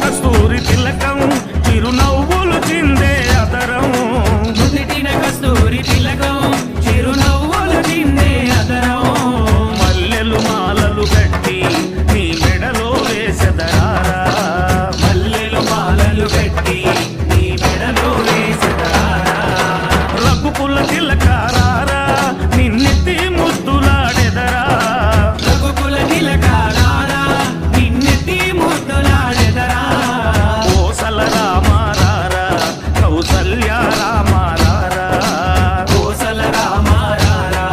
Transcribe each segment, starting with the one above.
కస్తూరి తిలకం చిరునవ్వులు చిందే అదరం నుదిటిన కస్తూరి తిలకం చిరునవ్వులు చిందే అదరం మల్లెలు మాలలు కట్టి నీ మెడలో వేసెదరారా మల్లెలు మాలలు కట్టి నీ మెడలో వేసెదరారా రఘుకుల తిలకారారా నిన్నెత్తి ముద్దులాడెదరా రఘుకుల తిలకారారా నిన్నెత్తి ముద్దులాడెదరా కోసల రామారారా కౌసల్య రామారారా కోసల రామారారా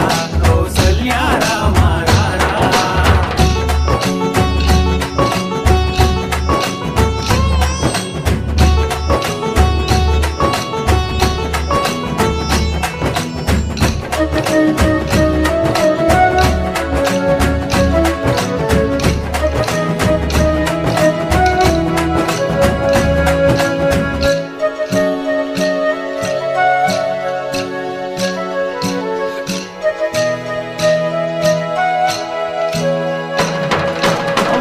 కౌసల్య రామారారా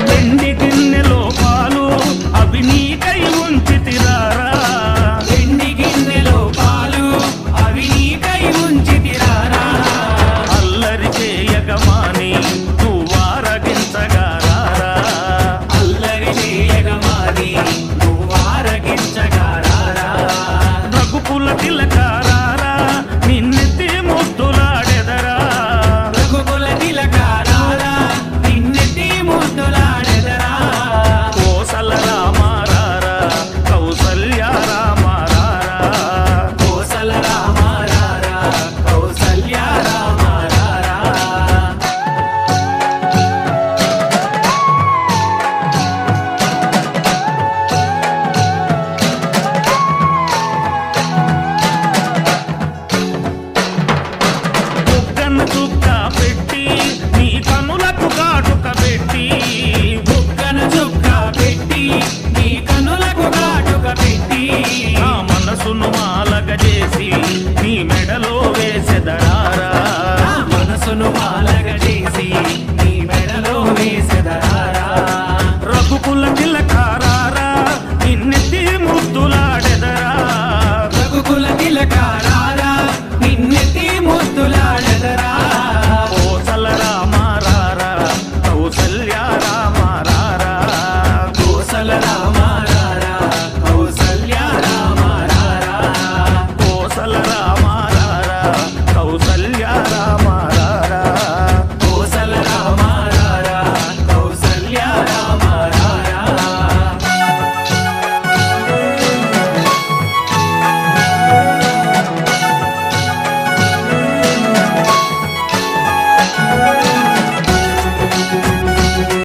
వెండి గిన్నెలో పాలు అవి నీకై ఉంచితిరారా వెండి గిన్నెలో పాలు అవి నీకై ఉంచితిరారా అల్లరి చేయగమాని నువ్వారగించగారారా అల్లరి చేయగమాని నువ్వారగించగారారా రఘుకుల తిలకారారా నిన్నెత్తి ముద్దులాడెదరా రఘుకుల తిలకారారా నిన్నెత్తి ముద్దులాడెదరా కోసల రామారారా కౌసల్య రామారారా కోసల రామారారా కౌసల్య రామారారా బుగ్గన చుక్క పెట్టి నీ కనులకు కాటుక పెట్టి బుగ్గన చుక్క పెట్టి నీ కనులకు కాటుక పెట్టి నా మనసును మాలగ చేసి నీ మెడలో వేసెదరారా నా మనసును మాలగ చేసి నీ మెడలో వేసెదరారా రఘుకుల తిలకారారా నిన్నెత్తి ముద్దులాడెదరా రఘుకుల తిలకారారా నిన్నెత్తి ముద్దులాడెదరా కోసల రామారారా కౌసల్య రామారారా కోసల రామారారా కౌసల్య రామారారా కోసల